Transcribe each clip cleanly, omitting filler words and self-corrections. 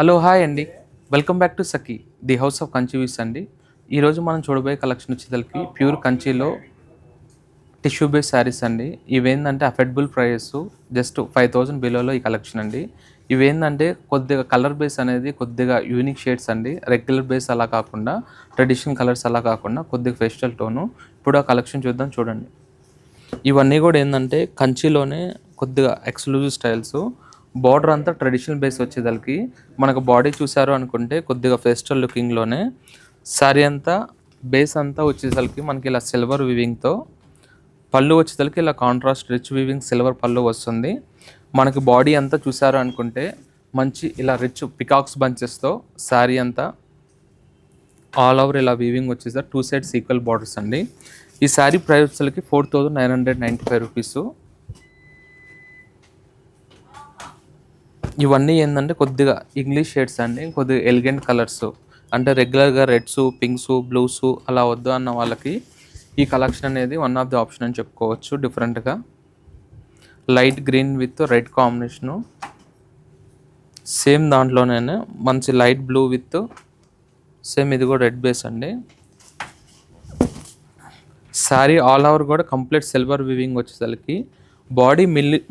Hello hi అండి. Welcome back to Sakhi the house of Kanchi weaves అండి. ఈరోజు మనం చూడబోయే కలెక్షన్ వచ్చేసరికి ప్యూర్ కంచిలో టిష్యూ బేస్ శారీస్ అండి. ఇవేంటంటే అఫోర్డబుల్ ప్రైస్, జస్ట్ 5000 బిలోలో ఈ కలెక్షన్ అండి. ఇవేంటంటే కొద్దిగా కలర్ బేస్ అనేది కొద్దిగా యూనిక్ షేడ్స్ అండి. రెగ్యులర్ బేస్ అలా కాకుండా, ట్రెడిషనల్ కలర్స్ అలా కాకుండా కొద్దిగా ఫెస్టల్ టోను. ఇప్పుడు ఆ కలెక్షన్ చూద్దాం, చూడండి. ఇవన్నీ కూడా ఏంటంటే కంచిలోనే కొద్దిగా ఎక్స్క్లూజివ్ స్టైల్స్. బార్డర్ అంతా ట్రెడిషనల్ బేస్ వచ్చేదానికి మనకు బాడీ చూసారు అనుకుంటే కొద్దిగా ఫెస్టల్ లుకింగ్లోనే శారీ అంతా బేస్ అంతా వచ్చేసరికి మనకి ఇలా సిల్వర్ వివింగ్తో, పళ్ళు వచ్చేసరికి ఇలా కాంట్రాస్ట్ రిచ్ వివింగ్ సిల్వర్ పళ్ళు వస్తుంది. మనకి బాడీ అంతా చూసారు అనుకుంటే మంచి ఇలా రిచ్ పికాక్స్ బంచెస్తో శారీ అంతా ఆల్ ఓవర్ ఇలా వీవింగ్ వచ్చేసారు. 2 సైడ్స్ ఈక్వల్ బార్డర్స్ అండి. ఈ శారీ ప్రైస్ వచ్చేసరికి 4995 రూపీస్. ఇవన్నీ ఏంటంటే కొద్దిగా ఇంగ్లీష్ షేడ్స్ అండి, కొద్దిగా ఎలిగెంట్ కలర్స్. అంటే రెగ్యులర్గా రెడ్స్, పింక్స్, బ్లూస్ అలా వద్దు అన్న వాళ్ళకి ఈ కలెక్షన్ అనేది వన్ ఆఫ్ ది ఆప్షన్ అని చెప్పుకోవచ్చు. డిఫరెంట్గా light green with red combination, same దాంట్లోనే మంచి లైట్ బ్లూ విత్ సేమ్ ఇది కూడా రెడ్ బేస్ అండి. శారీ ఆల్ ఓవర్ కూడా కంప్లీట్ సిల్వర్ వివింగ్ వచ్చేసరికి బాడీ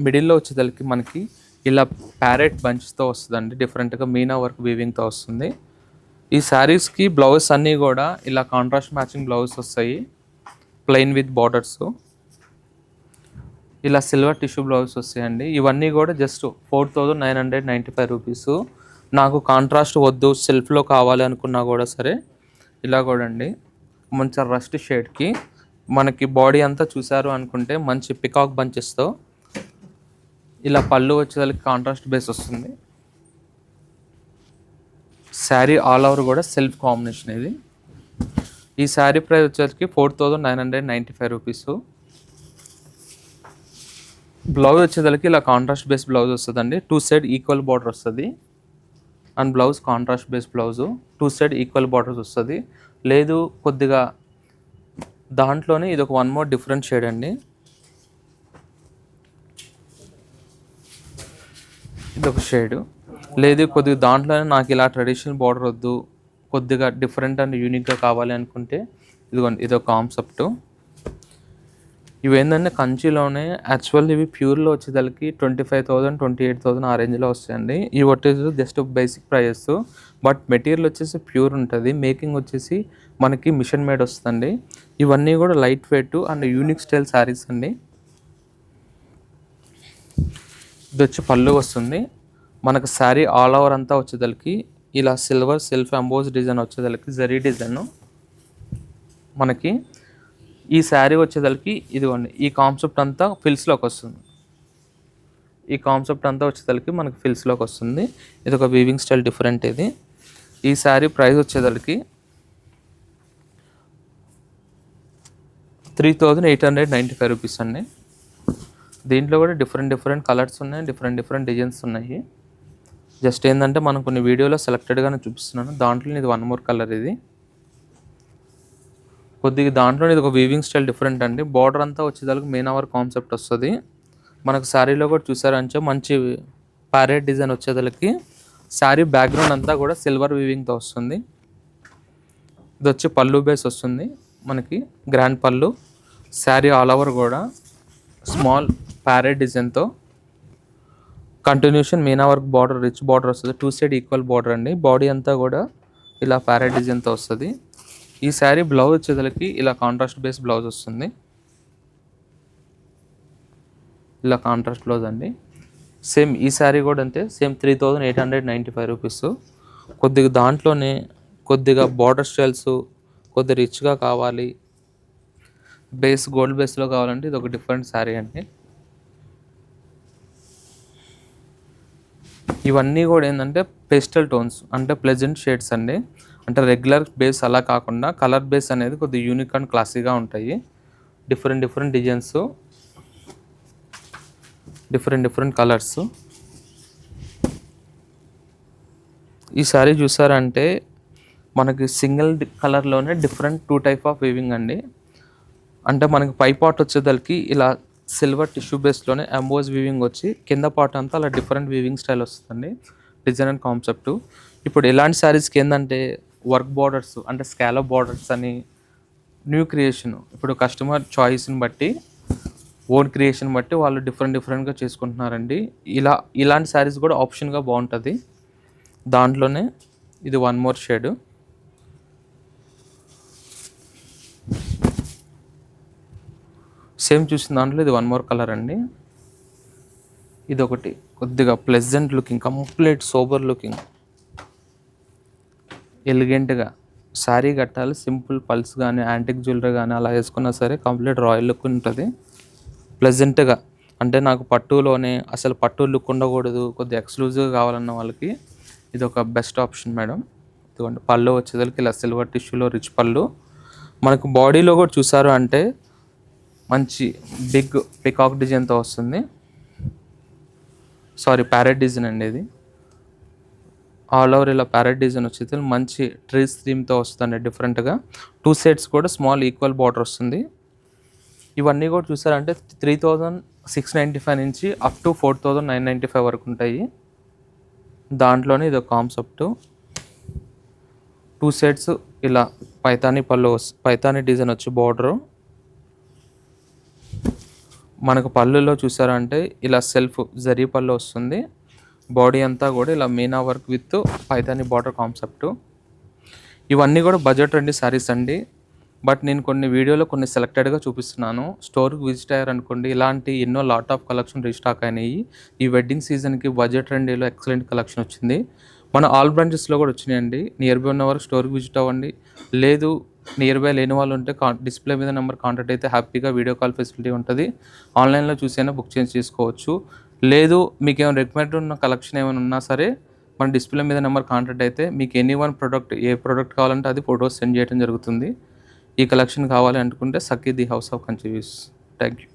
మిడిల్లో వచ్చేసరికి మనకి ఇలా ప్యారెట్ బంచ్తో వస్తుందండి. డిఫరెంట్గా మీనా వర్క్ వీవింగ్తో వస్తుంది. ఈ శారీస్కి బ్లౌజ్ అన్నీ కూడా ఇలా కాంట్రాస్ట్ మ్యాచింగ్ బ్లౌజ్ వస్తాయి, ప్లెయిన్ విత్ బార్డర్స్. ఇలా సిల్వర్ టిష్యూ బ్లౌజ్ వస్తాయండి. ఇవన్నీ కూడా జస్ట్ 4995 రూపీస్. నాకు కాంట్రాస్ట్ వద్దు, సెల్ఫ్లో కావాలి అనుకున్నా కూడా సరే ఇలా కూడా అండి. మంచి రస్ట్ షేడ్కి మనకి బాడీ అంతా చూసారు అనుకుంటే మంచి పికాక్ బంచెస్తో ఇలా పళ్ళు వచ్చేసరికి కాంట్రాస్ట్ బేస్ వస్తుంది. శారీ ఆల్ ఓవర్ కూడా సెల్ఫ్ కాంబినేషన్ ఇది. ఈ శారీ ప్రైస్ వచ్చేసరికి 4995 రూపీస్. బ్లౌజ్ వచ్చేసరికి ఇలా కాంట్రాస్ట్ బేస్ బ్లౌజ్ వస్తుందండి. 2 సైడ్ ఈక్వల్ బార్డర్ వస్తుంది. And blouse contrast base blouse, 2 side equal borders వస్తుంది. లేదు కొద్దిగా దాంట్లోనే ఇది ఒక వన్ మోర్ డిఫరెంట్ షేడ్ అండి. ఇది ఒక షేడు. లేదు కొద్దిగా దాంట్లోనే నాకు ఇలా ట్రెడిషనల్ బార్డర్ వద్దు, కొద్దిగా డిఫరెంట్ అండ్ యూనిక్గా కావాలి అనుకుంటే ఇదిగోండి, ఇది ఒక కాన్సెప్ట్. ఇవి ఏంటంటే కంచిలోనే యాక్చువల్ ఇవి ప్యూర్లో వచ్చేదానికి 25,000 28,000 ఆ రేంజ్లో వస్తాయండి. ఇవి వచ్చేసి just basic prices. But material వచ్చేసి ప్యూర్ ఉంటుంది. మేకింగ్ వచ్చేసి మనకి మిషన్ మేడ్ వస్తుంది. ఇవన్నీ కూడా light weight and unique style saris అండి. ఇది వచ్చి పళ్ళు వస్తుంది. మనకు శారీ ఆల్ ఓవర్ అంతా వచ్చేదానికి ఇలా సిల్వర్ సెల్ఫ్ ఎంబోస్ డిజైన్ వచ్చేదానికి జరీ డిజైన్. మనకి ఈ శారీ వచ్చేదానికి ఇదిగోండి, ఈ కాన్సెప్ట్ అంతా ఫిల్స్లోకి వస్తుంది. ఈ కాన్సెప్ట్ అంతా వచ్చేదానికి మనకి ఫిల్స్లోకి వస్తుంది. ఇది ఒక వీవింగ్ స్టైల్ డిఫరెంట్ ఇది. ఈ శారీ ప్రైస్ వచ్చేదానికి 3895 రూపీస్ అండి. దీంట్లో కూడా డిఫరెంట్ కలర్స్ ఉన్నాయి, డిఫరెంట్ డిజైన్స్ ఉన్నాయి. జస్ట్ ఏంటంటే మనం కొన్ని వీడియోలో సెలెక్టెడ్గానే చూపిస్తున్నాను. దాంట్లో ఇది వన్ మోర్ కలర్. ఇది కొద్దిగా దాంట్లో ఇది ఒక వీవింగ్ స్టైల్ డిఫరెంట్ అండి. బార్డర్ అంతా వచ్చేదానికి మెయిన్ అవర్ కాన్సెప్ట్ వస్తుంది. మనకు శారీలో కూడా చూసారంటే మంచి ప్యారెట్ డిజైన్ వచ్చేదానికి శారీ బ్యాక్గ్రౌండ్ అంతా కూడా సిల్వర్ వీవింగ్తో వస్తుంది. ఇది వచ్చి పళ్ళు బేస్ వస్తుంది మనకి, గ్రాండ్ పళ్ళు. శారీ ఆల్ ఓవర్ కూడా స్మాల్ ప్యారెట్ డిజైన్తో continuation Meena work border, rich border వస్తుంది. 2 సైడ్ ఈక్వల్ బార్డర్ అండి. బాడీ అంతా కూడా ఇలా ప్యారెట్ డిజైన్తో వస్తుంది. ఈ శారీ బ్లౌజ్ వచ్చేసరికి ఇలా కాంట్రాస్ట్ బేస్ బ్లౌజ్ వస్తుంది. ఇలా కాంట్రాస్ట్ బ్లౌజ్ అండి. సేమ్ ఈ శారీ కూడా అంతే, సేమ్ 3895 రూపీస్. కొద్దిగా దాంట్లోనే కొద్దిగా బార్డర్ స్టైల్స్ కొద్దిగా రిచ్గా కావాలి, బేస్ గోల్డ్ బేస్లో కావాలంటే ఇది ఒక డిఫరెంట్ శారీ అండి. ఇవన్నీ కూడా ఏంటంటే పేస్టల్ టోన్స్, అంటే ప్లెజెంట్ షేడ్స్ అండి. అంటే రెగ్యులర్ బేస్ అలా కాకుండా కలర్ బేస్ అనేది కొద్దిగా యూనిక్ అండ్ క్లాసీగా ఉంటాయి. Different designs, different colours. ఈ సారీ చూసారంటే మనకి సింగిల్ కలర్లోనే డిఫరెంట్ 2 టైప్ ఆఫ్ వీవింగ్ అండి. అంటే మనకి పై పార్ట్ వచ్చేదానికి ఇలా సిల్వర్ టిష్యూ బేస్లోనే ఎంబోస్ వీవింగ్ వచ్చి కింద పార్ట్ అంతా అలా డిఫరెంట్ వీవింగ్ స్టైల్ వస్తుందండి. Design and concept. ఇప్పుడు ఇలాంటి శారీస్కి ఏంటంటే వర్క్ బార్డర్స్ అంటే స్కాలప్ బార్డర్స్ అని న్యూ క్రియేషన్. ఇప్పుడు కస్టమర్ చాయిస్ని బట్టి ఓన్ క్రియేషన్ బట్టి వాళ్ళు డిఫరెంట్గా చేసుకుంటున్నారండి. ఇలాంటి శారీస్ కూడా ఆప్షన్గా బాగుంటుంది. దాంట్లోనే ఇది వన్ మోర్ షేడ్. సేమ్ చూసిన దాంట్లో ఇది వన్ మోర్ కలర్ అండి. ఇది ఒకటి కొద్దిగా pleasant looking, complete sober looking, ఎలిగెంట్గా శారీ కట్టాలి. సింపుల్ పల్స్ కానీ యాంటిక్ జ్యువెలరీ కానీ అలా వేసుకున్నా సరే కంప్లీట్ రాయల్ లుక్ ఉంటుంది. ప్లెజెంట్గా అంటే నాకు పట్టులోనే అసలు పట్టు లుక్ ఉండకూడదు, కొద్దిగా ఎక్స్క్లూజివ్గా కావాలన్న వాళ్ళకి ఇది ఒక బెస్ట్ ఆప్షన్ మేడం. ఇదిగోండి పళ్ళు వచ్చేసరికి ఇలా సిల్వర్ టిష్యూలో రిచ్ పళ్ళు. మనకు బాడీలో కూడా చూసారు అంటే మంచి బిగ్ పికాక్ డిజైన్తో వస్తుంది. సారీ ప్యారెట్ డిజైన్ అండి ఇది. ఆల్ ఓవర్ ఇలా ప్యారెట్ డిజైన్ వచ్చేది మంచి ట్రీస్ థీమ్తో వస్తుంది డిఫరెంట్గా. 2 sets కూడా స్మాల్ ఈక్వల్ బార్డర్ వస్తుంది. ఇవన్నీ కూడా చూసారంటే 3695 నుంచి అప్ టు 4995 వరకు ఉంటాయి. దాంట్లోనే ఇది ఒక కాన్సెప్ట్. 2 sets ఇలా పైతానీ పళ్ళు, పైతానీ డిజైన్ వచ్చి బార్డరు. మనకు పళ్ళులో చూసారంటే ఇలా సెల్ఫ్ జరీ పళ్ళు వస్తుంది. బాడీ అంతా కూడా ఇలా Meena work with Paithani border concept. ఇవన్నీ కూడా బడ్జెట్ ఫ్రెండ్లీ శారీస్ అండి. బట్ నేను కొన్ని వీడియోలో కొన్ని సెలెక్టెడ్గా చూపిస్తున్నాను. స్టోర్కి విజిట్ అయ్యారనుకోండి ఇలాంటి ఎన్నో లాట్ ఆఫ్ కలెక్షన్ రీస్టాక్ అయినాయి. ఈ వెడ్డింగ్ సీజన్కి బడ్జెట్ ఫ్రెండ్లీలో ఎక్సలెంట్ కలెక్షన్ వచ్చింది. మన ఆల్ బ్రాంచెస్లో కూడా వచ్చినాయండి. నియర్ బై ఉన్న వరకు స్టోర్కి విజిట్ అవ్వండి. లేదు నియర్ బై లేని వాళ్ళు ఉంటే డిస్ప్లే మీద నెంబర్ కాంటాక్ట్ అయితే హ్యాపీగా వీడియో కాల్ ఫెసిలిటీ ఉంటుంది. ఆన్లైన్లో చూసైనా బుక్ చేసుకోవచ్చు. లేదు మీకు ఏమైనా రికమెండ్ ఉన్న కలెక్షన్ ఏమైనా ఉన్నా సరే మన డిస్ప్లే మీద నెంబర్ కాంటాక్ట్ అయితే మీకు ఎనీ ప్రోడక్ట్ ఏ ప్రోడక్ట్ కావాలంటే అది ఫొటోస్ సెండ్ చేయడం జరుగుతుంది. ఈ కలెక్షన్ కావాలి అనుకుంటే Sakhi the house of Kanchi weaves. Thank you.